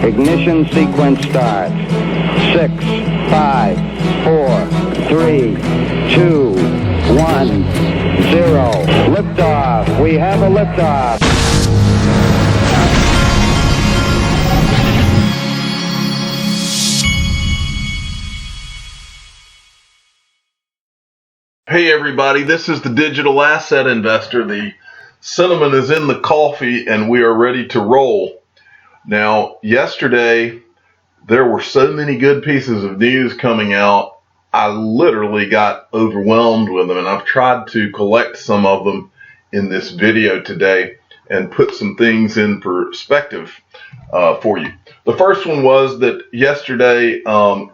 Ignition sequence starts. 6, 5, 4, 3, 2, 1, 0. Liftoff. We have a liftoff. Hey everybody, this is the Digital Asset Investor. The cinnamon is in the coffee and we are ready to roll. Now, yesterday there were so many good pieces of news coming out, I literally got overwhelmed with them, and I've tried to collect some of them in this video today and put some things in perspective for you. The first one was that yesterday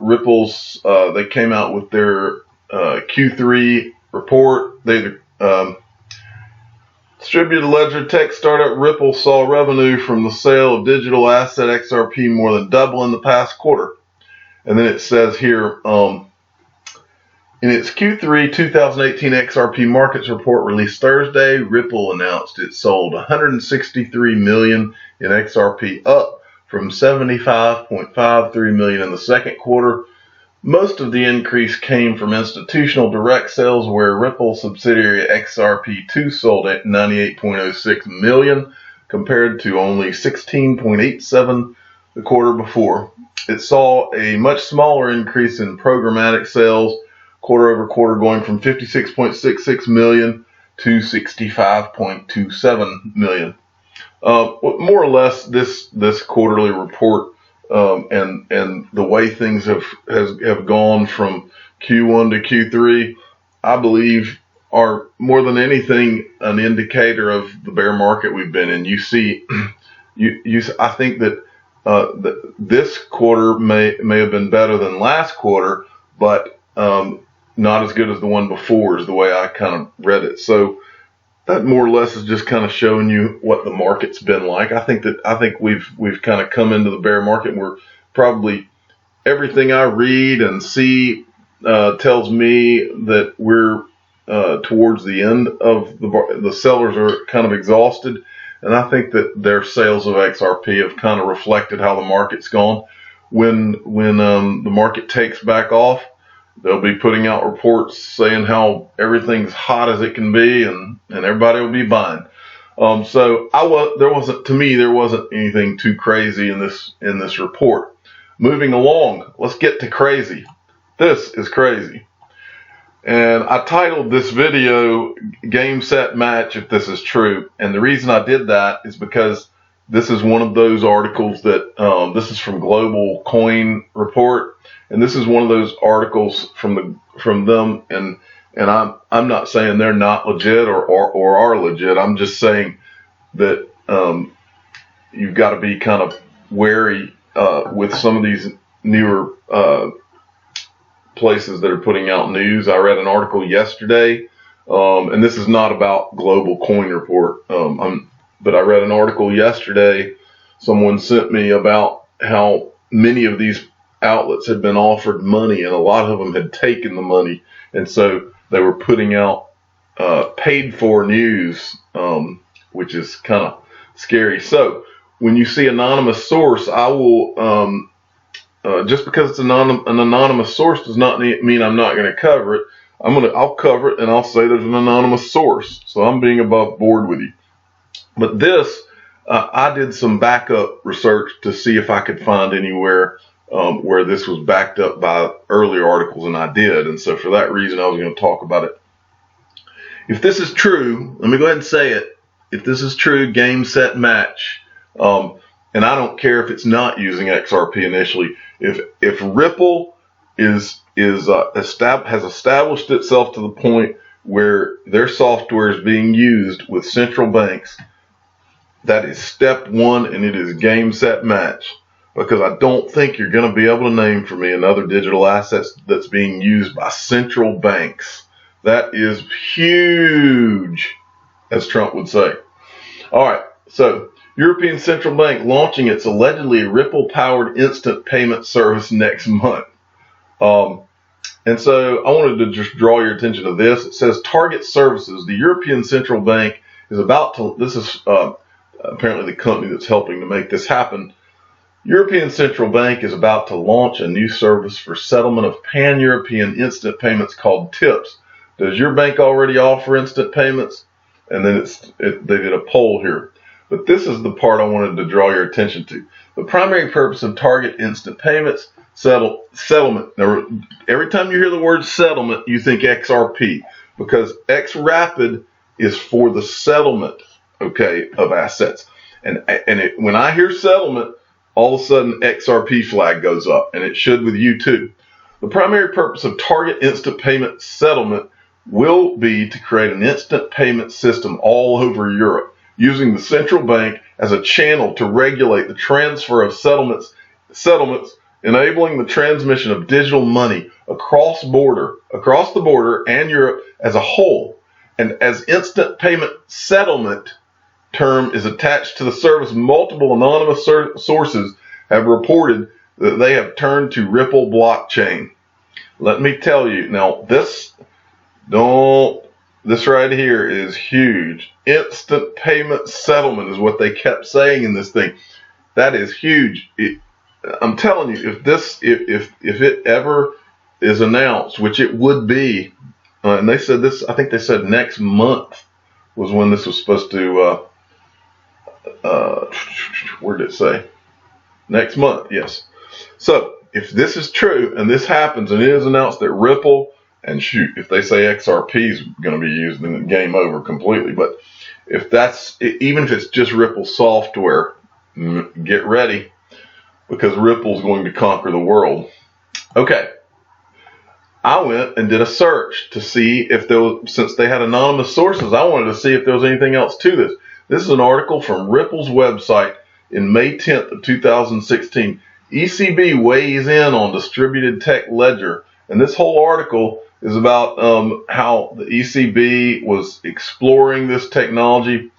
Ripple's, they came out with their Q3 report. They distributed ledger tech startup Ripple saw revenue from the sale of digital asset XRP more than double in the past quarter. And then it says here, in its Q3 2018 XRP markets report released Thursday, Ripple announced it sold 163 million in XRP, up from 75.53 million in the second quarter. Most of the increase came from institutional direct sales, where Ripple subsidiary XRP2 sold at 98.06 million compared to only 16.87 the quarter before. It saw a much smaller increase in programmatic sales quarter over quarter, going from 56.66 million to 65.27 million. More or less this quarterly report and the way things have gone from Q1 to Q3, I believe, are more than anything an indicator of the bear market we've been in. You see, I think that this quarter may have been better than last quarter, but not as good as the one before, is the way I kind of read it. So that more or less is just kind of showing you what the market's been like. I think we've kind of come into the bear market, and we're probably, everything I read and see tells me that we're towards the end of the sellers are kind of exhausted, and I think that their sales of XRP have kind of reflected how the market's gone. When the market takes back off, they'll be putting out reports saying how everything's hot as it can be, and everybody will be buying. So there wasn't anything too crazy in this report. Moving along, let's get to crazy. This is crazy. And I titled this video Game Set Match If This Is True. And the reason I did that is because this is one of those articles that this is from Global Coin Report. And this is one of those articles from them, and I'm not saying they're not legit or are legit. I'm just saying that you've got to be kind of wary with some of these newer places that are putting out news. I read an article yesterday, and this is not about Global Coin Report, but I read an article yesterday. Someone sent me about how many of these outlets had been offered money, and a lot of them had taken the money, and so they were putting out paid for news, which is kind of scary. So when you see anonymous source, I will just because it's an anonymous source does not mean I'm not going to cover it. I'll cover it, and I'll say there's an anonymous source, so I'm being above board with you. But this, I did some backup research to see if I could find anywhere where this was backed up by earlier articles, and I did. And so for that reason, I was going to talk about it. If this is true, let me go ahead and say it. If this is true, game, set, match. And I don't care if it's not using XRP initially. If Ripple has established itself to the point where their software is being used with central banks, that is step one, and it is game, set, match. Because I don't think you're going to be able to name for me another digital asset that's being used by central banks. That is huge, as Trump would say. All right, so European Central Bank launching its allegedly Ripple-powered instant payment service next month. And so I wanted to just draw your attention to this. It says Target Services. The European Central Bank is about to, this is apparently the company that's helping to make this happen. European Central Bank is about to launch a new service for settlement of pan-European instant payments called TIPS. Does your bank already offer instant payments? And then they did a poll here. But this is the part I wanted to draw your attention to. The primary purpose of target instant payments, settlement. Now, every time you hear the word settlement, you think XRP, because XRapid is for the settlement, okay, of assets. And when I hear settlement, all of a sudden XRP flag goes up, and it should with you too. The primary purpose of target instant payment settlement will be to create an instant payment system all over Europe, using the central bank as a channel to regulate the transfer of settlements, enabling the transmission of digital money across the border and Europe as a whole. And as instant payment settlement term is attached to the service, multiple anonymous sources have reported that they have turned to Ripple blockchain. Let me tell you, now this right here is huge. Instant payment settlement is what they kept saying in this thing. That is huge. I'm telling you, if it ever is announced, which it would be, and they said this, I think they said next month was when this was supposed to, where did it say? Next month, yes. So if this is true and this happens and it is announced that Ripple, and shoot, if they say XRP is going to be used, then game over completely. But even if it's just Ripple software, get ready, because Ripple's going to conquer the world. Okay. I went and did a search to see if there was, since they had anonymous sources, I wanted to see if there was anything else to this. This is an article from Ripple's website in May 10th of 2016. ECB weighs in on distributed tech ledger. And this whole article is about how the ECB was exploring this technology.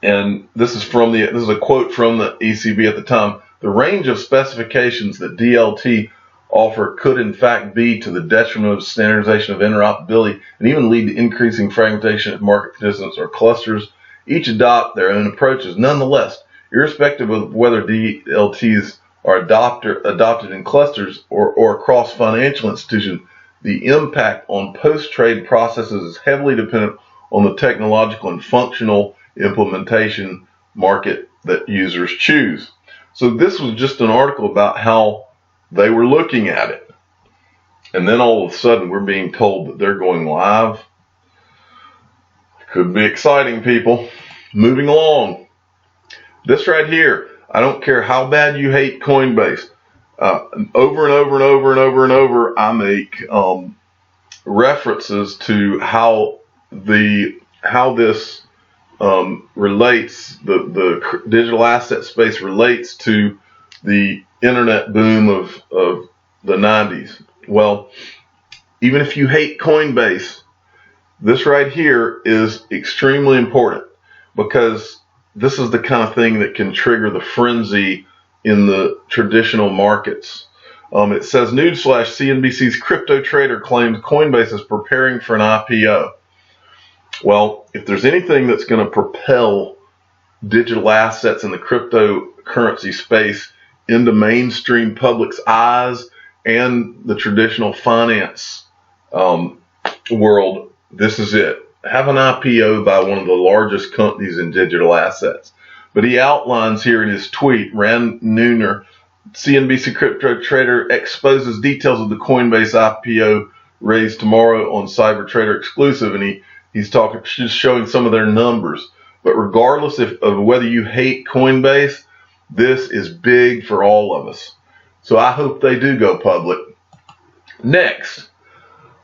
And this is a quote from the ECB at the time. The range of specifications that DLT offer could in fact be to the detriment of standardization of interoperability and even lead to increasing fragmentation if market participants or clusters each adopt their own approaches. Nonetheless, irrespective of whether DLTs are adopted in clusters or across financial institutions, the impact on post-trade processes is heavily dependent on the technological and functional implementation market that users choose. So this was just an article about how they were looking at it. And then all of a sudden we're being told that they're going live. Could be exciting, people. Moving along. This right here, I don't care how bad you hate Coinbase. Over and over and over and over and over, I make references to how this relates, the digital asset space relates to the internet boom of the 90s. Well, even if you hate Coinbase, this right here is extremely important, because this is the kind of thing that can trigger the frenzy in the traditional markets. It says, newsflash, CNBC's crypto trader claims Coinbase is preparing for an IPO. Well, if there's anything that's going to propel digital assets in the cryptocurrency space into mainstream public's eyes and the traditional finance world, this is it. Have an IPO by one of the largest companies in digital assets. But he outlines here in his tweet, Rand Nooner, CNBC crypto trader, exposes details of the Coinbase IPO raised tomorrow on Cyber Trader Exclusive, and he's just showing some of their numbers. But regardless of whether you hate Coinbase, this is big for all of us. So I hope they do go public. Next.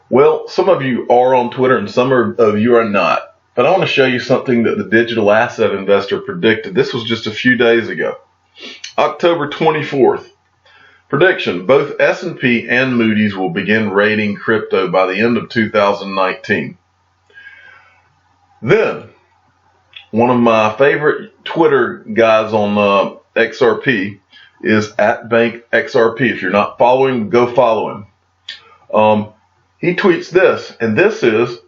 Well, some of you are on Twitter and some of you are not. But I want to show you something that the digital asset investor predicted. This was just a few days ago. October 24th. Prediction: both S&P and Moody's will begin rating crypto by the end of 2019. Then, one of my favorite Twitter guys on XRP is @BankXRP. If you're not following, go follow him. He tweets this, and this is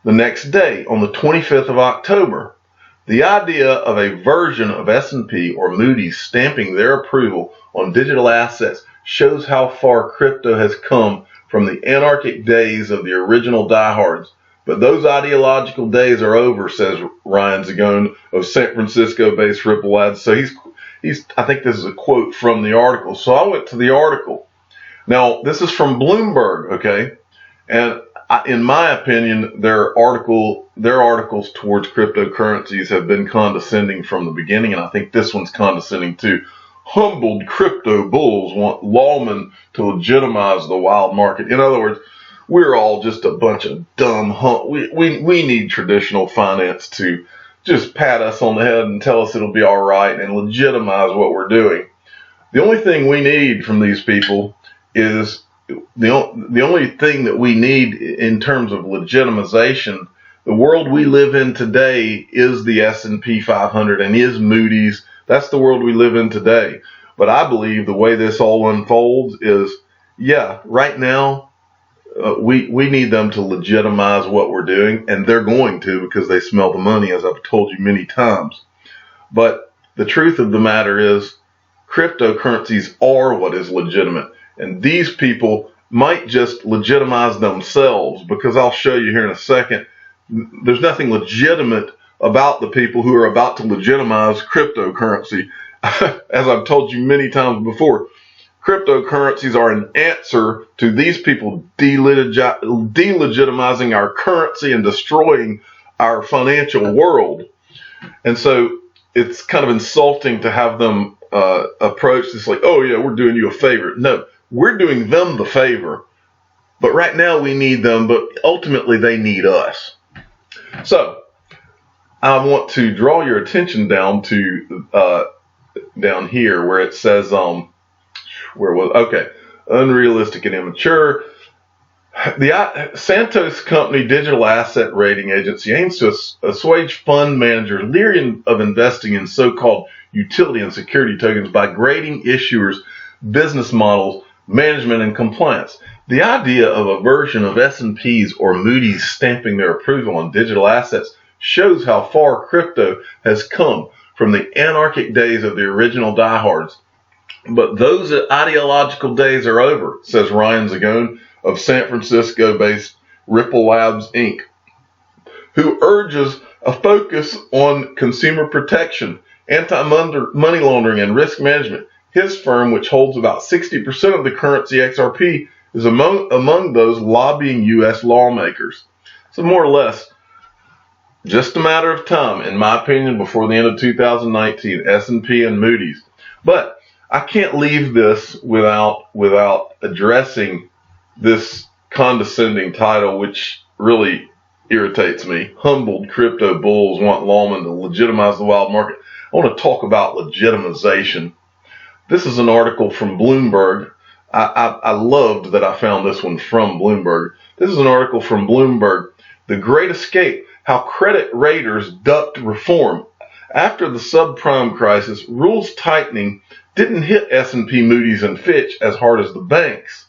the next day, on the 25th of October. The idea of a version of S&P or Moody's stamping their approval on digital assets shows how far crypto has come from the anarchic days of the original diehards. But those ideological days are over, says Ryan Zagone of San Francisco-based Ripple Labs. So I think this is a quote from the article. So I went to the article. Now, this is from Bloomberg, okay? And in my opinion, their articles towards cryptocurrencies have been condescending from the beginning, and I think this one's condescending too. Humbled crypto bulls want lawmen to legitimize the wild market. In other words, we're all just a bunch of dumb we need traditional finance to just pat us on the head and tell us it'll be all right and legitimize what we're doing. The only thing we need from these people is the only thing that we need in terms of legitimization. The world we live in today is the S&P 500 and is Moody's. That's the world we live in today. But I believe the way this all unfolds is, right now, we need them to legitimize what we're doing, and they're going to because they smell the money, as I've told you many times. But the truth of the matter is, cryptocurrencies are what is legitimate. And these people might just legitimize themselves, because I'll show you here in a second, there's nothing legitimate about the people who are about to legitimize cryptocurrency. As I've told you many times before, cryptocurrencies are an answer to these people delegitimizing our currency and destroying our financial world. And so it's kind of insulting to have them approach this like, oh yeah, we're doing you a favor. No, we're doing them the favor. But right now we need them, but ultimately they need us. So I want to draw your attention down to down here where it says unrealistic and immature. The Santos Company digital asset rating agency aims to assuage fund managers leery of investing in so-called utility and security tokens by grading issuers' business models, management, and compliance. The idea of a version of S&P's or Moody's stamping their approval on digital assets shows how far crypto has come from the anarchic days of the original diehards. But those ideological days are over, says Ryan Zagone of San Francisco-based Ripple Labs, Inc., who urges a focus on consumer protection, anti-money laundering, and risk management. His firm, which holds about 60% of the currency XRP, is among those lobbying U.S. lawmakers. So more or less, just a matter of time, in my opinion, before the end of 2019, S&P and Moody's. But I can't leave this without addressing this condescending title, which really irritates me. Humbled crypto bulls want lawmen to legitimize the wild market. I want to talk about legitimization. This is an article from Bloomberg. I loved that I found this one from Bloomberg. This is an article from Bloomberg. The Great Escape, How Credit Raiders Ducked Reform. After the subprime crisis, rules tightening didn't hit S&P, Moody's, and Fitch as hard as the banks.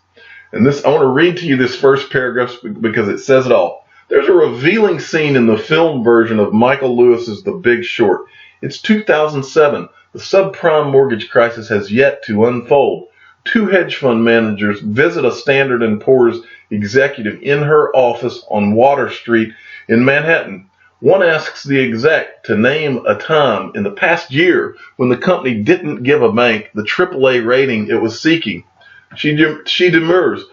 And I want to read to you this first paragraph because it says it all. There's a revealing scene in the film version of Michael Lewis's The Big Short. It's 2007. The subprime mortgage crisis has yet to unfold. Two hedge fund managers visit a Standard & Poor's executive in her office on Water Street in Manhattan. One asks the exec to name a time in the past year when the company didn't give a bank the AAA rating it was seeking. She demurs.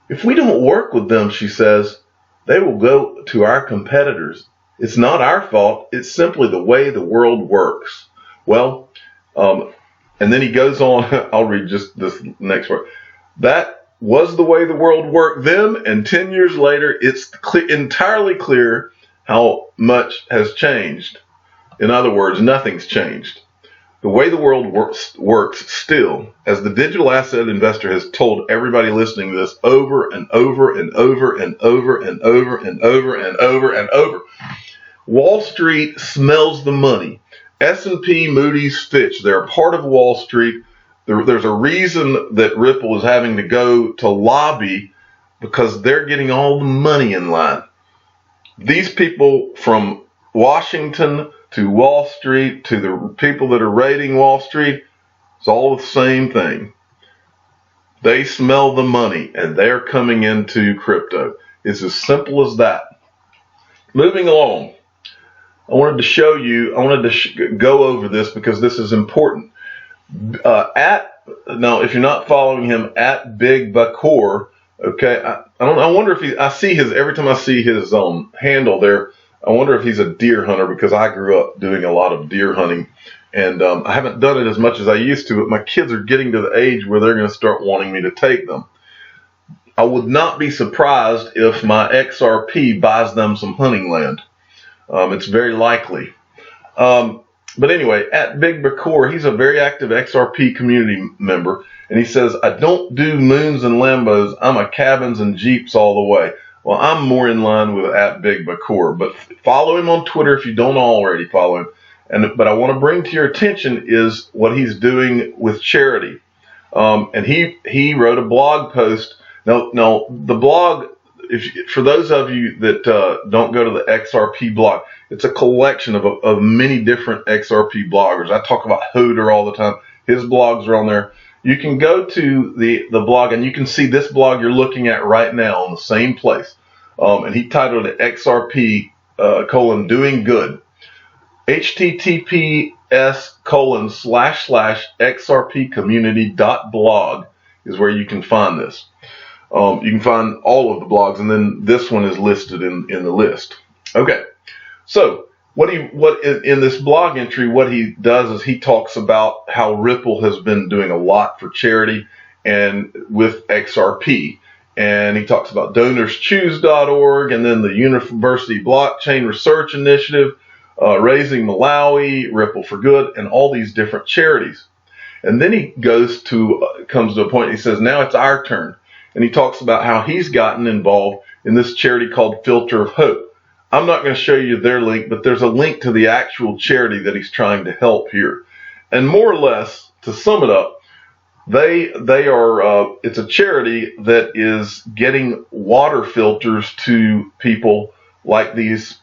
If we don't work with them, she says, they will go to our competitors. It's not our fault. It's simply the way the world works. Well, and then he goes on, I'll read just this next word. That was the way the world worked then, and 10 years later, it's entirely clear how much has changed. In other words, nothing's changed. The way the world works still, as the digital asset investor has told everybody listening to this over and over and over and over and over and over and over and over. Wall Street smells the money. S&P, Moody's, Fitch, they're a part of Wall Street. There's a reason that Ripple is having to go to lobby because they're getting all the money in line. These people from Washington to Wall Street, to the people that are raiding Wall Street, it's all the same thing. They smell the money and they're coming into crypto. It's as simple as that. Moving along, I wanted to show you, go over this because this is important. Now, if you're not following him, at Big Bakor, okay, I wonder if I see his, every time I see his handle there, I wonder if he's a deer hunter, because I grew up doing a lot of deer hunting, and I haven't done it as much as I used to, but my kids are getting to the age where they're going to start wanting me to take them. I would not be surprised if my XRP buys them some hunting land. It's very likely. But anyway, at Big Bakor, he's a very active XRP community member, and he says, I don't do moons and Lambos, I'm a cabins and Jeeps all the way. Well, I'm more in line with at Big Bakor, but follow him on Twitter if you don't already follow him. But I want to bring to your attention is what he's doing with charity. And he wrote a blog post. Now the blog, for those of you that don't go to the XRP blog, it's a collection of many different XRP bloggers. I talk about Hodor all the time. His blogs are on there. You can go to the blog and you can see this blog you're looking at right now on the same place. And he titled it XRP doing good. https://xrpcommunity.blog is where you can find this. You can find all of the blogs, and then this one is listed in the list. Okay, so what in this blog entry, what he does is he talks about how Ripple has been doing a lot for charity and with XRP, and he talks about DonorsChoose.org, and then the University Blockchain Research Initiative, Raising Malawi, Ripple for Good, and all these different charities. And then he comes to a point, he says, now it's our turn. And he talks about how he's gotten involved in this charity called Filter of Hope. I'm not going to show you their link, but there's a link to the actual charity that he's trying to help here. And more or less, to sum it up, it's a charity that is getting water filters to people like these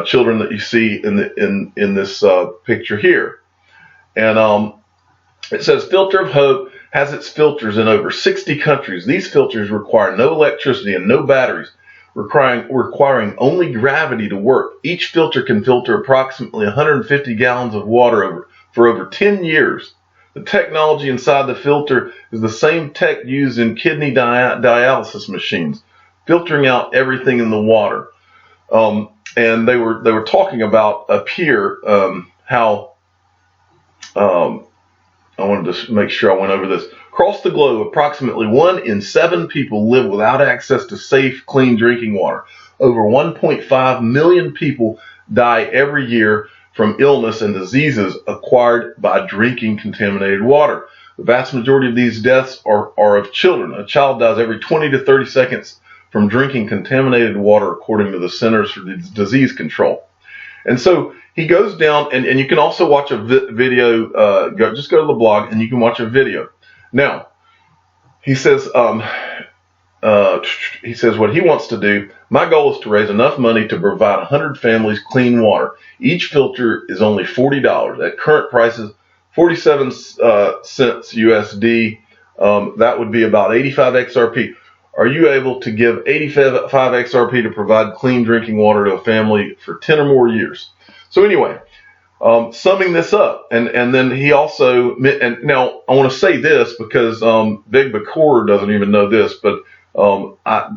children that you see in this picture here. And it says Filter of Hope has its filters in over 60 countries. These filters require no electricity and no batteries, requiring only gravity to work. Each filter can filter approximately 150 gallons of water for over 10 years. The technology inside the filter is the same tech used in kidney dialysis machines, filtering out everything in the water. And they were talking about up here how I wanted to make sure I went over this. Across the globe, approximately 1 in 7 people live without access to safe, clean drinking water. Over 1.5 million people die every year from illness and diseases acquired by drinking contaminated water. The vast majority of these deaths are of children. A child dies every 20 to 30 seconds from drinking contaminated water, according to the Centers for Disease Control. And so he goes down, and you can also watch a video. Just go to the blog, and you can watch a video. Now, he says what he wants to do. My goal is to raise enough money to provide 100 families clean water. Each filter is only $40. At current prices, 47 cents USD. That would be about 85 XRP. Are you able to give 85 XRP to provide clean drinking water to a family for 10 or more years? So anyway, summing this up, and then he also, and now I want to say this because Big Bakor doesn't even know this, but I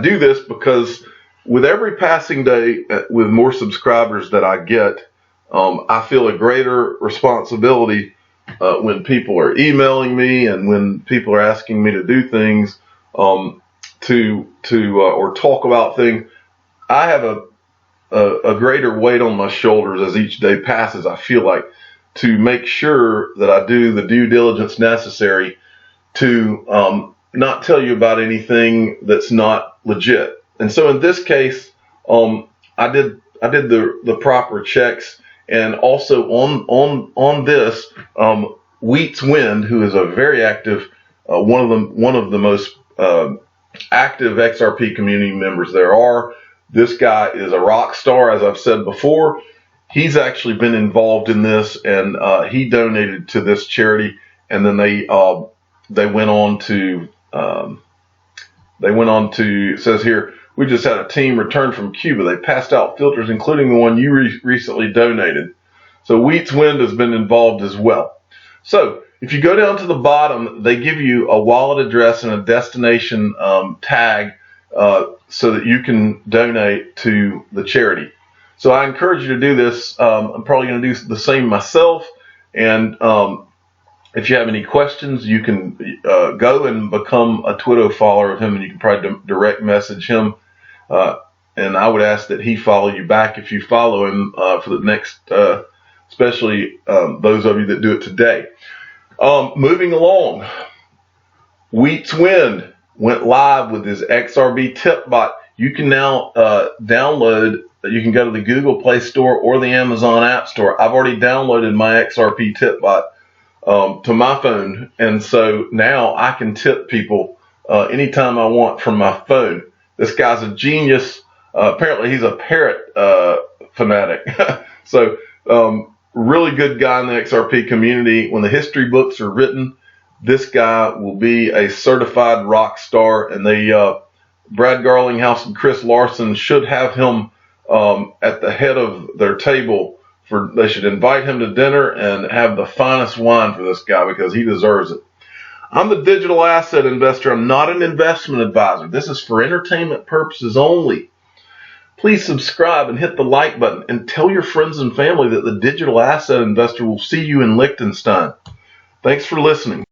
do this because with every passing day, with more subscribers that I get, I feel a greater responsibility when people are emailing me and when people are asking me to do things, or talk about things. I have a greater weight on my shoulders as each day passes, I feel like, to make sure that I do the due diligence necessary to not tell you about anything that's not legit. And so in this case, I did the proper checks, and also on this, Wheats Wind, who is a very active, one of the most active XRP community members there are. This guy is a rock star, as I've said before. he's actually been involved in this, and he donated to this charity, and then they went on to it says here, we just had a team return from Cuba. They passed out filters, including the one you recently donated. So Wheat's Wind has been involved as well. So if you go down to the bottom, they give you a wallet address and a destination tag so that you can donate to the charity. So I encourage you to do this. I'm probably going to do the same myself. And if you have any questions, you can go and become a Twitter follower of him, and you can probably direct message him. And I would ask that he follow you back if you follow him for the next, especially those of you that do it today. Moving along, Wheat's Wind went live with his XRP tip bot. You can now download. You can go to the Google Play Store or the Amazon App Store. I've already downloaded my XRP tip bot to my phone, and so now I can tip people anytime I want from my phone. This guy's a genius. Apparently, he's a parrot fanatic. So, really good guy in the XRP community. When the history books are written, this guy will be a certified rock star, and Brad Garlinghouse and Chris Larson should have him at the head of their table. They should invite him to dinner and have the finest wine for this guy, because he deserves it. I'm the digital asset investor. I'm not an investment advisor. This is for entertainment purposes only. Please subscribe and hit the like button, and tell your friends and family that the digital asset investor will see you in Liechtenstein. Thanks for listening.